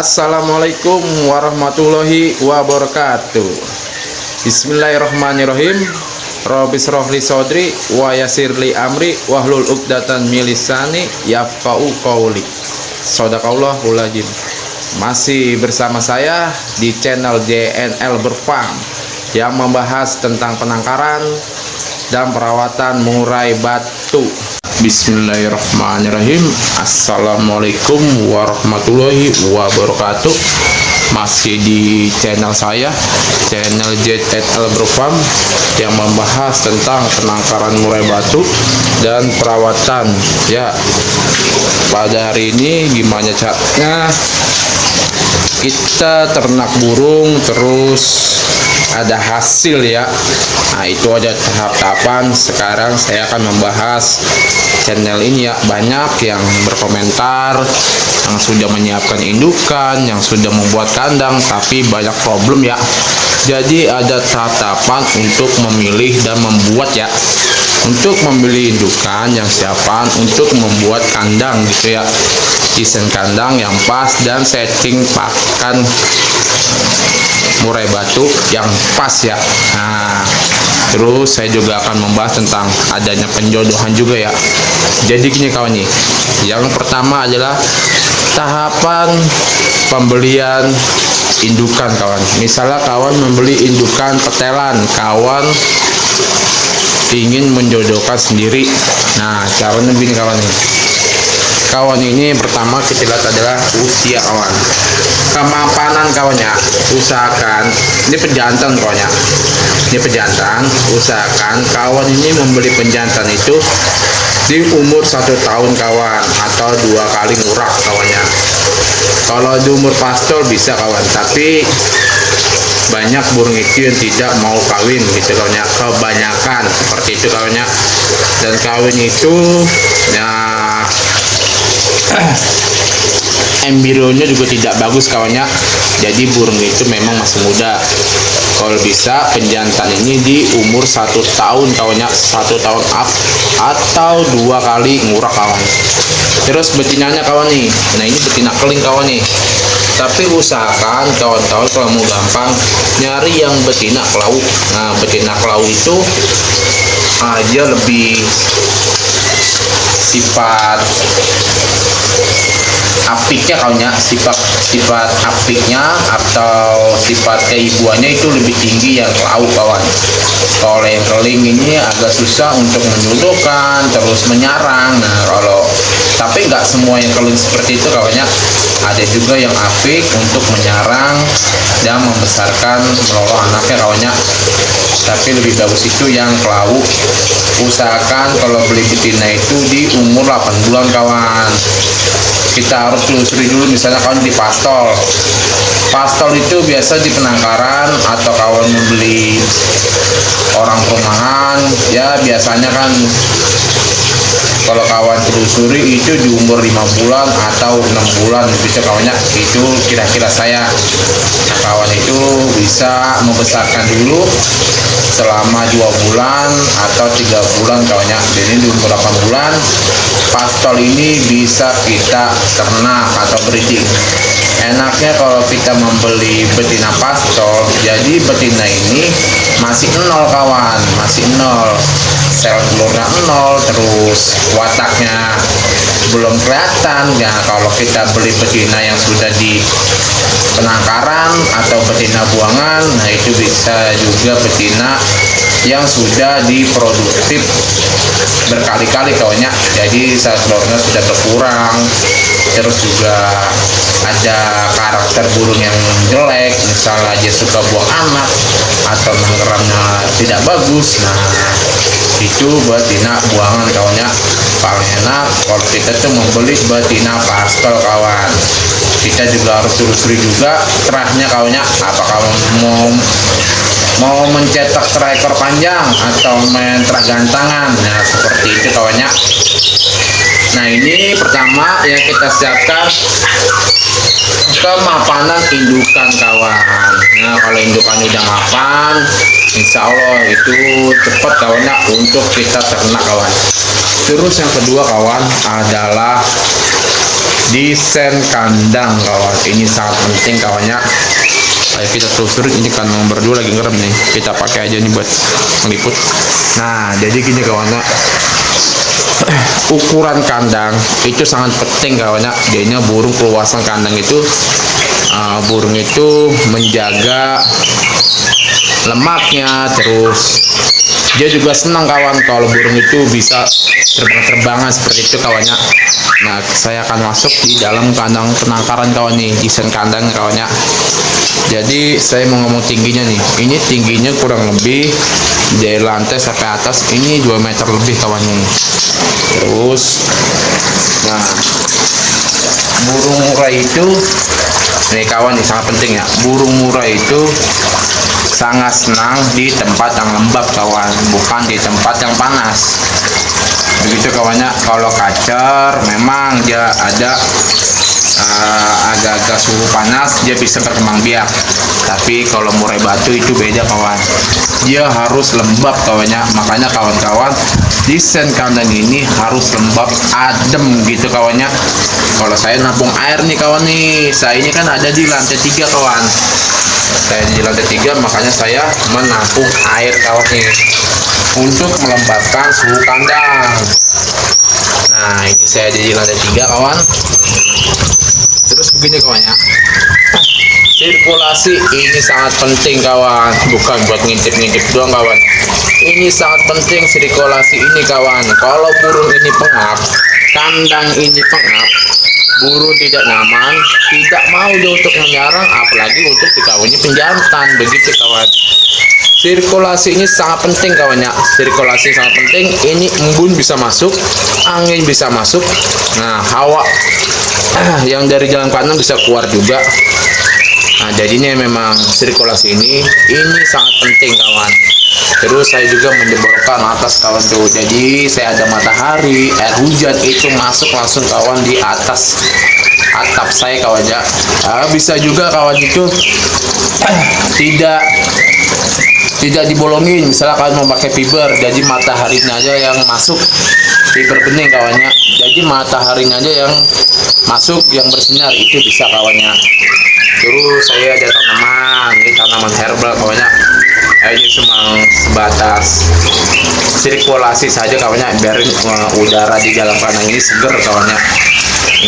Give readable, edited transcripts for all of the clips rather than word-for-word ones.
Assalamualaikum warahmatullahi wabarakatuh. Bismillahirrahmanirrahim. Rabbi shrah li sodri wa yassir li amri wahlul 'uqdatam min lisani yafqahu qawli. Shadaqallahul adzim. Masih bersama saya di channel JNL Berfarm yang membahas tentang penangkaran dan perawatan murai batu. Bismillahirrahmanirrahim. Assalamualaikum warahmatullahi wabarakatuh. Masih di channel saya, channel JNL Berfarm, yang membahas tentang penangkaran murai batu dan perawatan. Ya, pada hari ini gimana caranya kita ternak burung terus ada hasil ya. Nah, itu aja tahap-tahapan. Sekarang saya akan membahas channel ini ya. Banyak yang berkomentar yang sudah menyiapkan indukan, yang sudah membuat kandang, tapi banyak problem ya. Jadi ada tahap-tahapan untuk memilih dan membuat ya. Untuk memilih indukan yang siapan, untuk membuat kandang gitu ya, desain kandang yang pas dan setting pakan murai batu yang pas ya. Nah, terus saya juga akan membahas tentang adanya penjodohan juga ya. Jadi gini kawan nih, yang pertama adalah tahapan pembelian indukan kawan. Misalnya kawan membeli indukan petelan, kawan ingin menjodohkan sendiri. Nah, caranya begini kawan nih. Kawan ini pertama kita lihat adalah usia kawan, kemapanan kawannya. Usahakan ini pejantan kawannya, ini pejantan. Usahakan kawan ini membeli pejantan itu di umur 1 tahun kawan, atau 2 kali ngurak kawannya. Kalau di umur pastol bisa kawan, tapi banyak burung itu yang tidak mau kawin gitu kawannya, kebanyakan seperti itu kawannya. Dan kawin itu ya embrionya juga tidak bagus kawannya. Jadi burung itu memang masih muda. Kalau bisa penjantan ini di umur 1 tahun kawannya, 1 tahun up atau 2 kali ngurak kawan. Terus betinanya kawan nih, nah ini betina keling kawan nih. Tapi usahakan kawan-kawan kalau mau gampang nyari yang betina kelau. Nah, betina kelau itu aja lebih sifat apiknya kawannya, sifat apiknya atau sifat keibuannya itu lebih tinggi yang kelau kawan. Kalau yang keling ini agak susah untuk menyudokan terus menyarang. Nah, kalau tapi nggak semua yang keling seperti itu kawannya, ada juga yang apik untuk menyarang dan membesarkan meloloh anaknya kawannya. Tapi lebih bagus itu yang kelau. Usahakan kalau beli betina itu di umur 8 bulan kawan. Kita harus telusuri dulu, misalnya kawan di pastol. Pastol itu biasa di penangkaran atau kawan membeli orang perumahan ya, biasanya kan kalau kawan telusuri itu di umur 5 bulan atau 6 bulan bisa kawannya. Itu kira-kira saya. Nah, kawan itu bisa membesarkan dulu selama 2 bulan atau 3 bulan kawannya. Jadi di umur 8 bulan pastol ini bisa kita ternak atau breeding. Enaknya kalau kita membeli betina pastol, jadi betina ini masih nol kawan, masih nol, sel telurnya nol, terus wataknya belum kelihatan ya. Kalau kita beli betina yang sudah di penangkaran atau betina buangan, nah itu bisa juga betina yang sudah diproduktif berkali-kali kawannya. Jadi sel telurnya sudah berkurang, terus juga ada karakter burung yang jelek, misalnya aja suka buang anak atau menggeramnya tidak bagus. Nah, itu betina buangan kawannya. Paling enak kalau kita tuh membeli betina pastol kawan. Kita juga harus telusuri juga terahnya kawannya, apakah mau mencetak terah ekor panjang atau main terah gantangan. Nah, seperti itu kawannya. Nah, ini pertama yang kita siapkan kemapanan indukan kawan. Nah, kalau indukan udah mapan, insya Allah itu cepat kawannya untuk kita ternak kawan. Terus yang kedua kawan adalah desain kandang kawan, ini sangat penting kawannya. Ayo kita telusuri, ini kandang nomor 2 lagi ngerem nih, kita pakai aja nih buat meliput. Nah jadi gini kawannya, ukuran kandang itu sangat penting kawannya. Jadinya burung keluasan kandang itu burung itu menjaga lemaknya, terus dia juga senang kawan kalau burung itu bisa terbang-terbangan seperti itu kawannya. Nah saya akan masuk di dalam kandang penangkaran kawan nih, desain kandang kawannya. Jadi saya mau ngomong tingginya nih, ini tingginya kurang lebih dari lantai sampai atas ini 2 meter lebih kawannya. Terus nah burung murai itu nih kawan, nih sangat penting ya, burung murai itu sangat senang di tempat yang lembab kawan, bukan di tempat yang panas. Begitu kawannya. Kalau kacer memang dia ada agak-agak suhu panas, dia bisa berkembang biak. Tapi kalau murai batu itu beda kawan, dia harus lembab kawannya. Makanya kawan-kawan, desain kandang ini harus lembab, adem gitu kawannya. Kalau saya nampung air nih kawan nih, saya ini kan ada di lantai 3 kawan, saya di lantai 3, makanya saya menampung air kawan nih untuk melembabkan suhu kandang. Nah ini saya di lantai 3 kawan. Terus begini kawannya, sirkulasi ini sangat penting kawan, bukan buat ngintip-ngintip doang kawan. Ini sangat penting sirkulasi ini kawan. Kalau burung ini pengap, kandang ini pengap, burung tidak nyaman, tidak mau dia untuk menyarang, apalagi untuk dikawini penjantan. Begitu kawan. Sirkulasi ini sangat penting kawannya, sirkulasi sangat penting. Ini embun bisa masuk, angin bisa masuk, nah hawa yang dari dalam kandang bisa keluar juga. Nah jadinya memang sirkulasi ini sangat penting kawan. Terus saya juga menjebolkan atas kawan tuh, jadi saya ada matahari, air hujan itu masuk langsung kawan di atas atap saya kawannya. Bisa juga kawan itu tidak dibolongin, misalnya kalian mau pakai fiber, jadi mataharinya aja yang masuk, fiber bening kawannya, jadi mataharinya aja yang masuk, yang bersinar, itu bisa kawannya. Terus saya ada tanaman, ini tanaman herbal kawannya. Ini cuma sebatas sirkulasi saja kawannya, biarin udara di dalam kandang ini seger kawannya.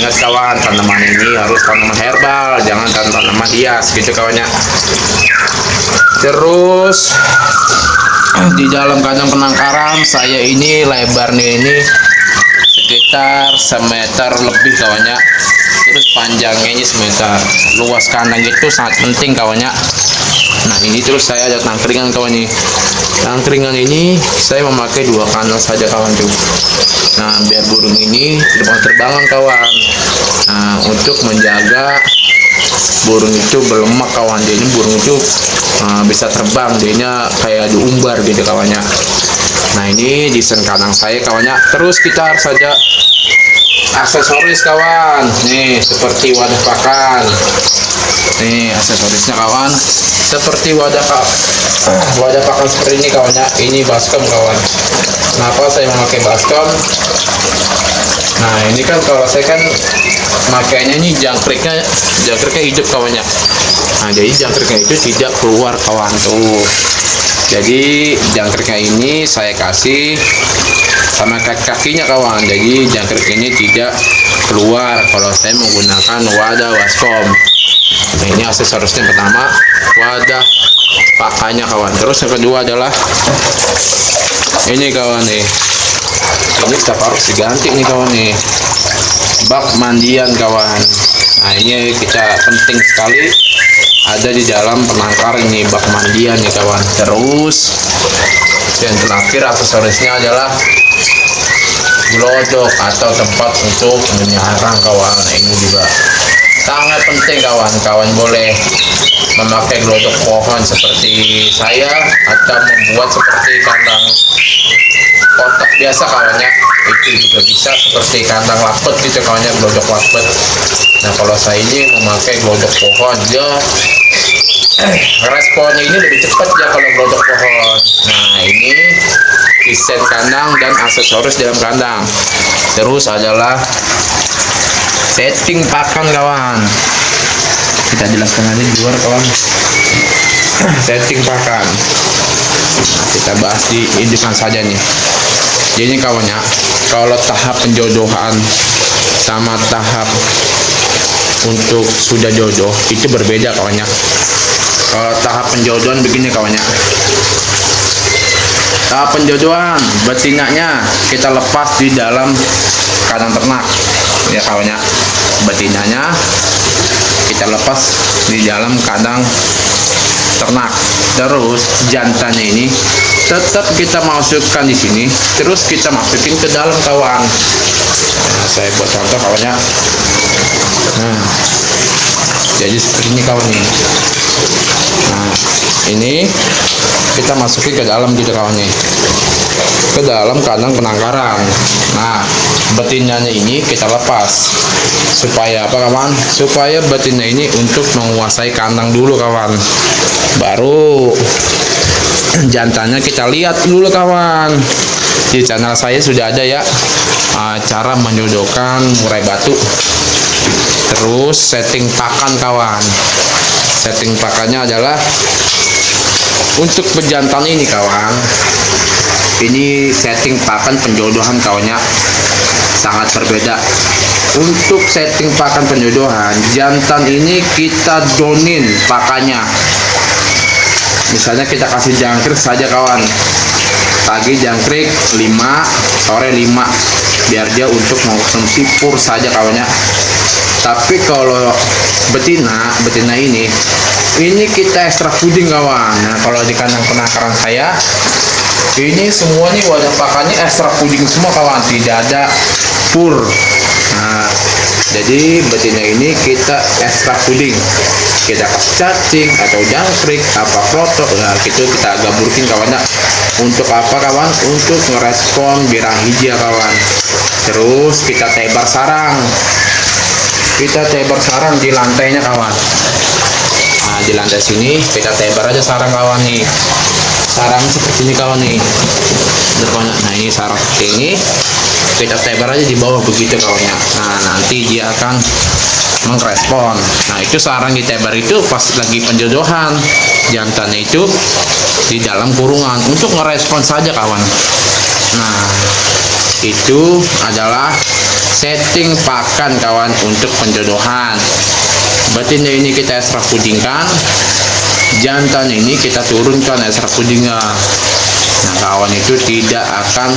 Ingat kawan, tanaman ini harus tanaman herbal, jangan tanaman hias gitu kawannya. Terus di dalam kandang penangkaran saya ini lebarnya ini sekitar 1 meter lebih kawannya. Terus panjangnya ini 1 meter. Luas kandang itu sangat penting kawannya. Nah ini terus saya ada tangkringan kawan nih. Tangkringan ini saya memakai 2 kandang saja kawan tuh. Nah biar burung ini terbang-terbangan kawan. Nah untuk menjaga burung itu berlemak kawan, jadi burung itu bisa terbang, dia kayak diumbar gitu kawannya. Nah ini desain kandang saya kawannya. Terus kita harus ada aksesoris kawan, nih seperti wadah pakan. Nih aksesorisnya kawan, seperti wadah pakan seperti ini kawannya. Ini baskom kawan. Kenapa saya memakai baskom? Nah ini kan kalau saya kan makanya ini jangkriknya hidup kawannya. Nah jadi jangkriknya itu tidak keluar kawan tuh. Jadi jangkriknya ini saya kasih sama kaki-kakinya kawan, jadi jangkrik ini tidak keluar kalau saya menggunakan wadah baskom. Nah ini aksesorisnya pertama, wadah pakannya kawan. Terus yang kedua adalah ini kawan nih, ini setiap harus diganti nih kawan nih, bak mandian kawan. Nah ini kita penting sekali ada di dalam penangkar ini, bak mandian nih kawan. Terus yang terakhir aksesorisnya adalah glodok atau tempat untuk menyarang kawan. Nah, ini juga sangat penting kawan. Kawan boleh memakai glodok pohon seperti saya atau membuat seperti kandang kotak biasa kawannya, itu juga bisa seperti kandang lapet gitu kawannya, glodok lapet. Nah kalau saya ini memakai glodok pohon, dia responnya ini lebih cepat ya kalau glodok pohon. Nah ini desain kandang dan aksesoris dalam kandang. Terus adalah setting pakan kawan. Kita jelaskan aja di luar kawan. Setting pakan. Nah, kita bahas di indukan saja nih. Jadi kawannya, kalau tahap penjodohan sama tahap untuk sudah jodoh itu berbeda kawannya. Kalau tahap penjodohan begini kawannya. Tahap penjodohan betinanya kita lepas di dalam kandang ternak ya kawannya. Betinanya kita lepas di dalam kandang ternak. Terus jantannya ini tetap kita masukkan di sini, terus kita masukin ke dalam kawan. Nah, saya buat contoh kawannya. Nah, jadi seperti ini kawan nih. Nah, ini kita masukin ke dalam gitu kawan nih, ke dalam kandang penangkaran. Nah, betinanya ini kita lepas supaya apa kawan? Supaya betinnya ini untuk menguasai kandang dulu kawan. Baru jantannya kita lihat dulu kawan. Di channel saya sudah ada ya cara menjodohkan murai batu. Terus setting pakan kawan. Setting pakannya adalah untuk pejantan ini kawan. Ini setting pakan penjodohan kawannya sangat berbeda. Untuk setting pakan penjodohan, jantan ini kita donin pakannya. Misalnya kita kasih jangkrik saja kawan. Pagi jangkrik 5, sore 5, biar dia untuk mengkonsumsi pur saja kawannya. Tapi kalau betina ini kita extra fooding kawan. Nah, kalau di kandang penangkaran saya ini semua nih wadah pakannya extra fooding semua kawan, tidak ada pur. Nah, jadi betina ini kita extra fooding, kita kasih cacing atau jangkrik apa protok. Nah, gitu kita gaburkin kawannya. Untuk apa kawan? Untuk merespon birahija kawan. Terus kita tebar sarang. Kita tebar sarang di lantainya kawan. Nah, di lantai sini kita tebar aja sarang kawan nih. Sarang seperti ini kawan nih. Nah, ini sarang seperti ini. Kita tebar aja di bawah begitu kawannya. Nah, nanti dia akan merespon. Nah, itu sarang ditebar itu pas lagi penjodohan. Jantannya itu di dalam kurungan untuk ngerespon saja kawan. Nah, itu adalah setting pakan kawan untuk penjodohan. Betina ini kita extra foodingkan, jantan ini kita turunkan extra foodingnya. Nah, kawan itu tidak akan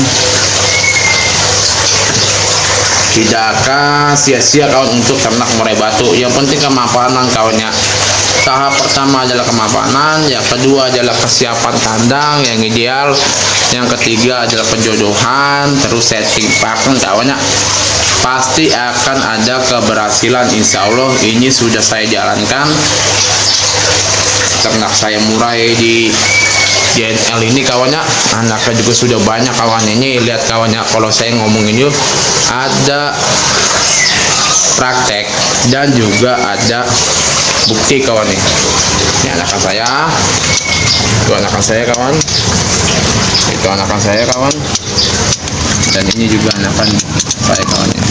sia-sia kawan untuk ternak murai batu. Yang penting kemapanan kawannya. Tahap pertama adalah kemapanan, yang kedua adalah kesiapan kandang yang ideal, yang ketiga adalah penjodohan, terus setting pakan kawannya. Pasti akan ada keberhasilan, insya Allah. Ini sudah saya jalankan. Ternak saya murai di JNL ini kawannya, anaknya juga sudah banyak kawan. Ini lihat kawannya, kalau saya ngomongin yuk, ada praktek dan juga ada bukti kawan nih. Ini anakan saya, itu anakan saya kawan, itu anakan saya kawan, dan ini juga anakan saya kawan nih.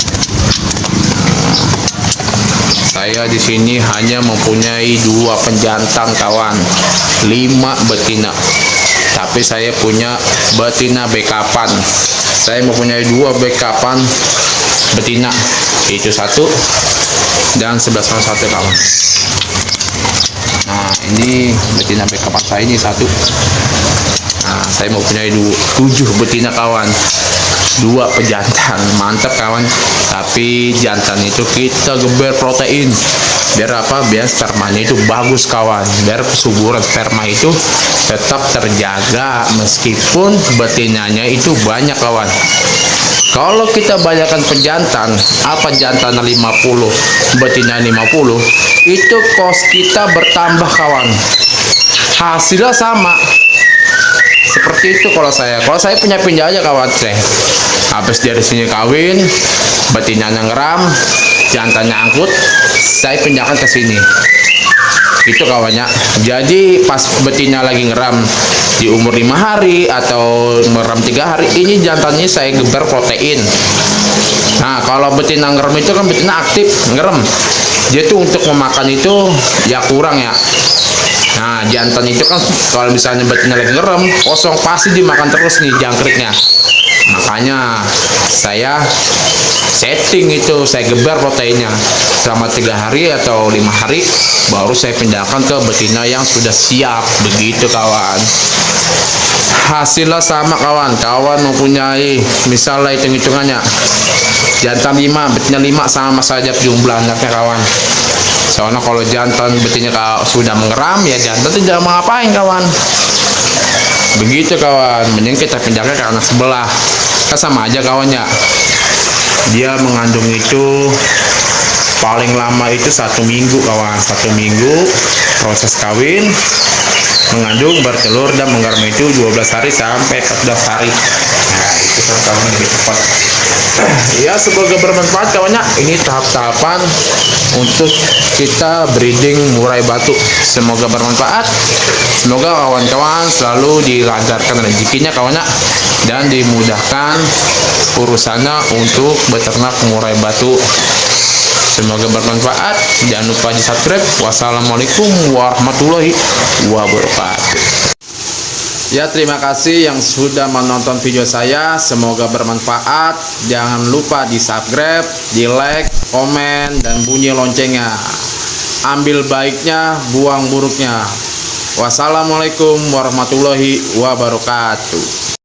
Saya di sini hanya mempunyai 2 penjantan kawan, 5 betina. Tapi saya punya betina backupan. Saya mempunyai 2 backupan betina, itu 1 dan 1101 kawan. Nah, ini betina backupan saya ini 1. Nah, saya mempunyai 7 betina kawan, 2 pejantan. Mantap kawan. Tapi jantan itu kita geber protein. Biar apa? Biar spermanya itu bagus kawan. Biar kesuburan sperma itu tetap terjaga meskipun betinanya itu banyak kawan. Kalau kita banyakkan pejantan, apa jantan 50, betina 50, itu kos kita bertambah kawan. Hasilnya sama. Seperti itu kalau saya pindah aja kawan. Habis dari sini kawin, betinanya ngeram, jantannya angkut, saya pindahkan ke sini. Itu kawannya. Jadi pas betina lagi ngeram di umur 5 hari atau ngeram 3 hari, ini jantannya saya geber protein. Nah, kalau betina ngerem itu kan betina aktif ngerem. Dia tuh untuk memakan itu ya kurang ya. Nah, jantan itu kan kalau misalnya betina lagi ngerem, kosong pasti dimakan terus nih jangkriknya. Makanya saya setting itu, saya geber proteinnya selama 3 hari atau 5 hari, baru saya pindahkan ke betina yang sudah siap. Begitu kawan. Hasilnya sama kawan. Kawan mempunyai misalnya hitung-hitungannya jantan 5, betina 5, sama saja jumlah anaknya kawan. Soalnya kalau jantan betina kalau sudah mengeram ya jantan tidak mau ngapain kawan. Begitu kawan. Mending kita pindahkan ke anak sebelah. Kan sama aja kawannya. Dia mengandung itu paling lama itu 1 minggu kawan. 1 minggu proses kawin, mengandung, bertelur, dan menggaram itu 12 hari sampai 14 hari. Nah itu kawan lebih cepat. Ya semoga bermanfaat kawannya. Ini tahap-tahapan untuk kita breeding murai batu. Semoga bermanfaat. Semoga kawan-kawan selalu dilancarkan rezekinya kawannya, dan dimudahkan urusannya untuk beternak murai batu. Semoga bermanfaat. Jangan lupa di subscribe. Wassalamualaikum warahmatullahi wabarakatuh. Ya, terima kasih yang sudah menonton video saya. Semoga bermanfaat. Jangan lupa di subscribe, di like, komen, dan bunyi loncengnya. Ambil baiknya, buang buruknya. Wassalamualaikum warahmatullahi wabarakatuh.